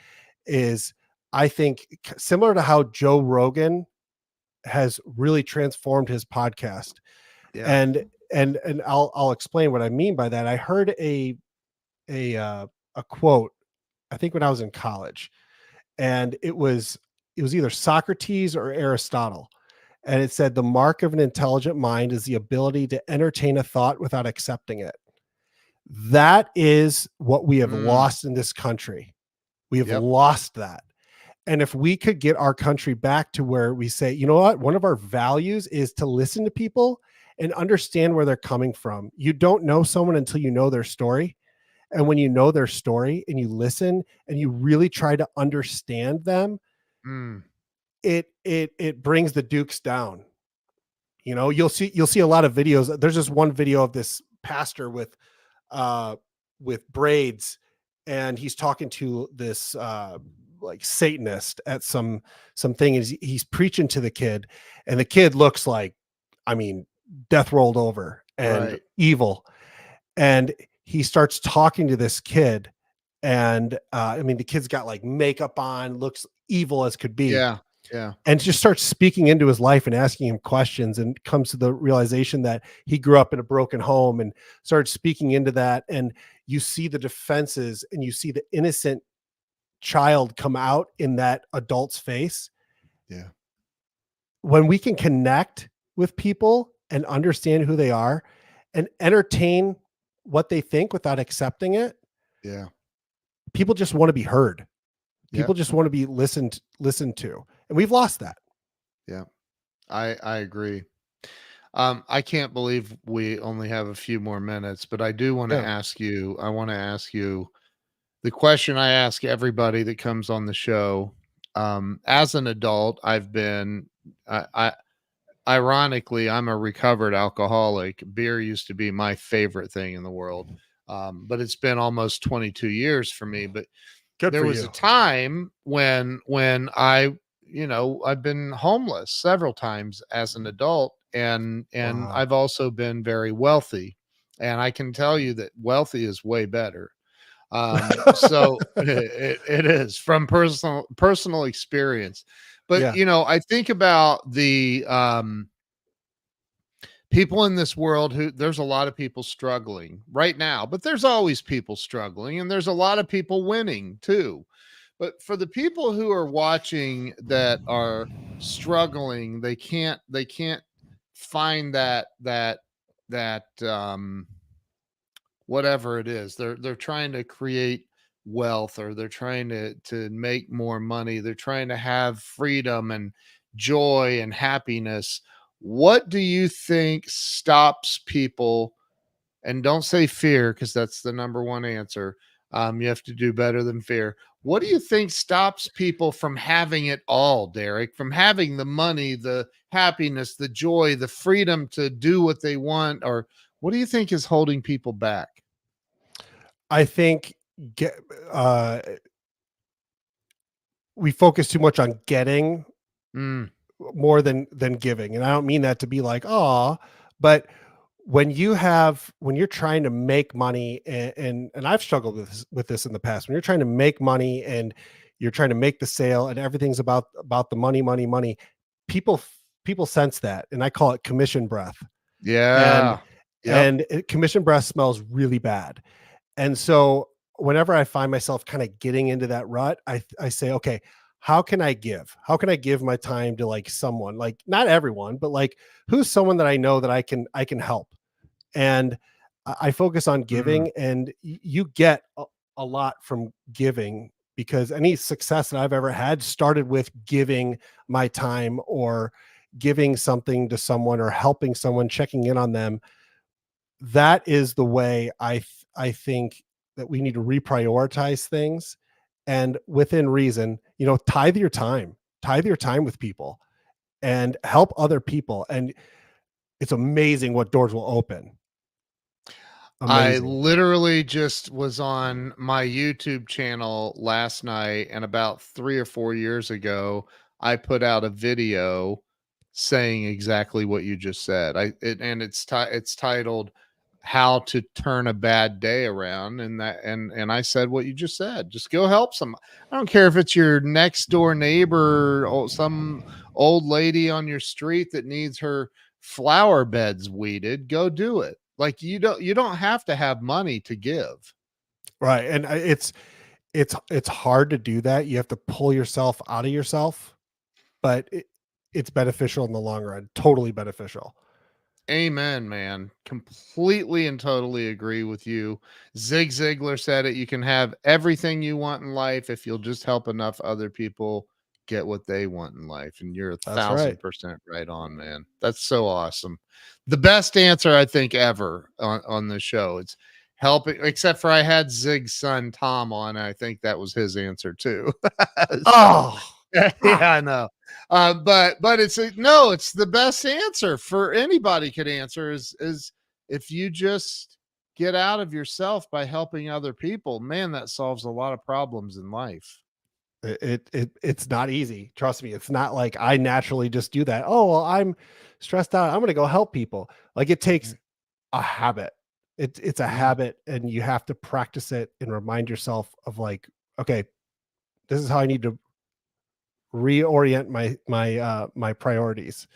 is, I think, similar to how Joe Rogan has really transformed his podcast. Yeah. And I'll explain what I mean by that. I heard a quote, I think when I was in college, and it was either Socrates or Aristotle, and it said the mark of an intelligent mind is the ability to entertain a thought without accepting it. That is what we have Mm. lost in this country. We have Yep. lost that. And if we could get our country back to where we say, you know what, one of our values is to listen to people and understand where they're coming from. You don't know someone until you know their story. And when you know their story and you listen and you really try to understand them, Mm. it brings the Dukes down. You'll see a lot of videos. There's this one video of this pastor uh with braids, and he's talking to this like Satanist at something, and he's preaching to the kid, and the kid looks like, I mean, death rolled over and Right. evil. And he starts talking to this kid, and I mean, the kid's got like makeup on, looks evil as could be, Yeah. Yeah. and just starts speaking into his life and asking him questions, and comes to the realization that he grew up in a broken home, and started speaking into that. And you see the defenses and you see the innocent child come out in that adult's face. Yeah. When we can connect with people and understand who they are and entertain what they think without accepting it, Yeah. people just want to be heard. People Yep. just want to be listened to. And we've lost that. Yeah. I agree. I can't believe we only have a few more minutes, but I do want to Yeah. ask you, I want to ask you the question I ask everybody that comes on the show. As an adult, I ironically, I'm a recovered alcoholic. Beer used to be my favorite thing in the world. But it's been almost 22 years for me. But Good there for was a you. time when I've been homeless several times as an adult, and Wow. I've also been very wealthy. And I can tell you that wealthy is way better. So it is from personal experience. But Yeah. I think about the people in this world who there's a lot of people struggling right now, but there's always people struggling, and there's a lot of people winning too. But for the people who are watching that are struggling, they can't find that whatever it is. They're trying to create wealth, or they're trying to make more money. They're trying to have freedom and joy and happiness. What do you think stops people? And don't say fear, because that's the number one answer. You have to do better than fear. What do you think stops people from having it all, Derek? From having the money, the happiness, the joy, the freedom to do what they want? Or what do you think is holding people back? I think get, uh, we focus too much on getting Mm, more than giving. And I don't mean that to be like, oh, but when you're trying to make money, and I've struggled with this in the past, when you're trying to make money and you're trying to make the sale and everything's about the money, people people sense that, and I call it commission breath. And yeah. Yep. commission breath smells really bad. And so whenever I find myself kind of getting into that rut, I say, okay, how can I give? How can I give my time to like someone, like not everyone, but like who's someone that I know that I can help? And I focus on Mm, giving, and you get a lot from giving, because any success that I've ever had started with giving my time, or giving something to someone, or helping someone, checking in on them. That is the way I think that we need to reprioritize things, and within reason, tithe your time with people and help other people. And it's amazing what doors will open. I Amazing. literally just was on my YouTube channel last night, and about 3 or 4 years ago, I put out a video saying exactly what you just said. It's titled "How to Turn a Bad Day Around," and I said what you just said. Just go help some. I don't care if it's your next door neighbor or some old lady on your street that needs her flower beds weeded. Go do it. Like you don't have to have money to give. Right. And it's hard to do that. You have to pull yourself out of yourself, but it's beneficial in the long run. Totally beneficial. Amen, man. Completely and totally agree with you. Zig Ziglar said it. You can have everything you want in life if you'll just help enough other people get what they want in life. And you're a That's right. 1000% right on, man. That's so awesome. The best answer I think ever on the show. It's helping, except for I had Zig's son Tom on. And I think that was his answer too. So Oh, yeah, I know. But it's the best answer for anybody could answer is if you just get out of yourself by helping other people, man, that solves a lot of problems in life. it's not easy. Trust me. It's not like I naturally just do that. Oh, well, I'm stressed out. I'm going to go help people. Like it takes a habit. It's a habit, and you have to practice it and remind yourself of like, okay, this is how I need to reorient my priorities.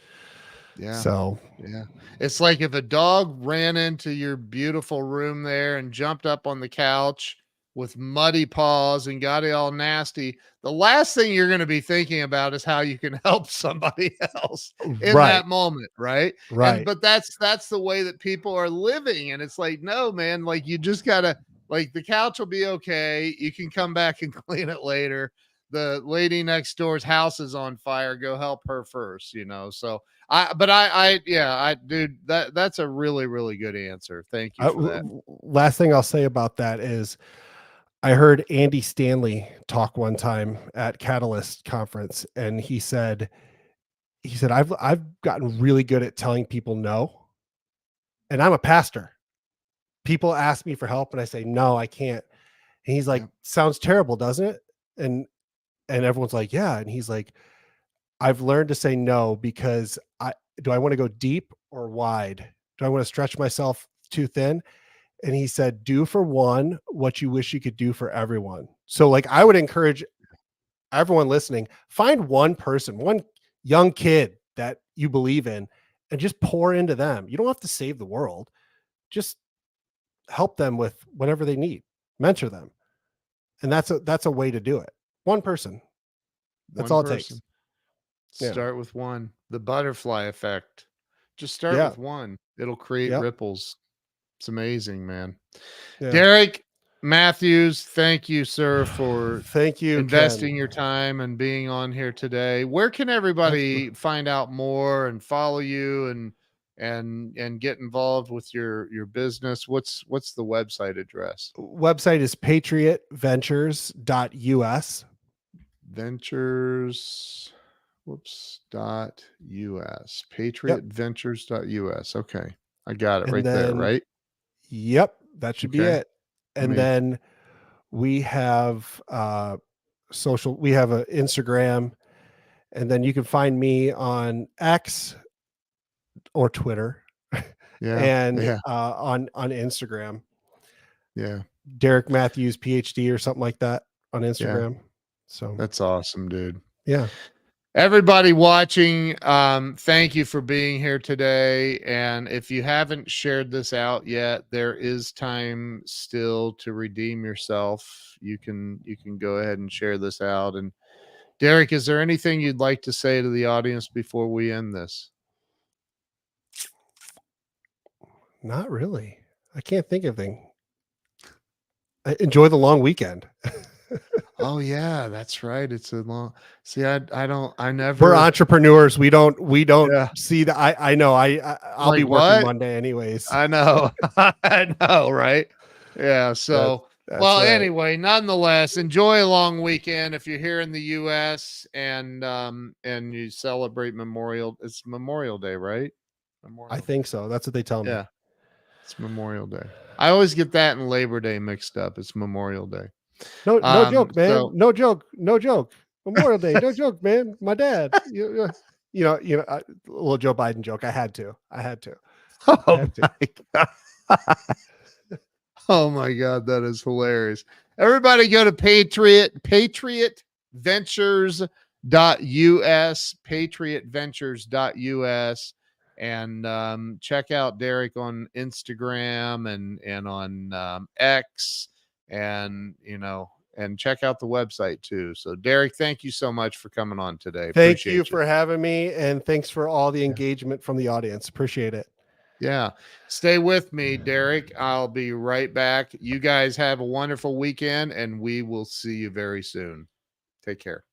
Yeah. So Yeah. It's like if a dog ran into your beautiful room there and jumped up on the couch with muddy paws and got it all nasty, the last thing you're going to be thinking about is how you can help somebody else in right, that moment, right? right. But that's the way that people are living, and it's like, no, man, like you just got to, like, the couch will be okay. You can come back and clean it later. The lady next door's house is on fire. Go help her first, So dude, that's a really, really good answer. Thank you for that. Last thing I'll say about that is I heard Andy Stanley talk one time at Catalyst conference, and he said I've gotten really good at telling people no, and I'm a pastor. People ask me for help, and I say no, I can't. And he's like, Yeah. sounds terrible, doesn't it? And everyone's like, yeah. And he's like, I've learned to say no because I want to go deep or wide? Do I want to stretch myself too thin? And he said, do for one what you wish you could do for everyone. So like I would encourage everyone listening, find one person, one young kid that you believe in, and just pour into them. You don't have to save the world. Just help them with whatever they need. Mentor them. And that's a way to do it. One person. That's One all it person. takes. Start with one. The butterfly effect. Just start Yeah. with one. It'll create Yep. ripples. It's amazing, man. Yeah. Derek Matthews, thank you, sir, for Thank you, investing Ken. your time and being on here today. Where can everybody find out more and follow you and get involved with your business? What's the website address? Website is patriotventures.us. Ventures .us. Patriotventures.us. Okay. I got it And right there, then, right? yep, that should be Okay. it. And Amazing. then we have we have an Instagram, and then you can find me on X or Twitter Yeah. and Yeah. on Instagram. Yeah. Derek Mattews, Ph.D. or something like that on Yeah. Instagram. So That's awesome, dude. yeah. Everybody watching, thank you for being here today. And if you haven't shared this out yet, there is time still to redeem yourself. You can go ahead and share this out. And Derek, is there anything you'd like to say to the audience before we end this? Not really. I can't think of anything. Enjoy the long weekend. Oh yeah, that's right. It's a long. See, I We're never. entrepreneurs. We don't Yeah. see that. I know. I'll Like be working what? Monday anyways. I know. I know, right? Yeah. That, So That's Well, right. anyway, nonetheless, enjoy a long weekend if you're here in the US and you celebrate it's Memorial Day, right? I Memorial Day. think so. That's what they tell me. Yeah, it's Memorial Day. I always get that and Labor Day mixed up. It's Memorial Day. No joke, man. So No joke. No joke. Memorial Day. No joke, man. My dad. Little Joe Biden joke. I had to. I had to. I oh had to. my god. Oh my god, that is hilarious. Everybody go to patriotventures.us, patriotventures.us, and check out Derek on Instagram and on X, and and check out the website too. So Derek, thank you so much for coming on today. Thank you Appreciate you. for having me, and thanks for all the engagement from the audience. Appreciate it. Yeah. Stay with me, Derek. I'll be right back. You guys have a wonderful weekend, and we will see you very soon. Take care.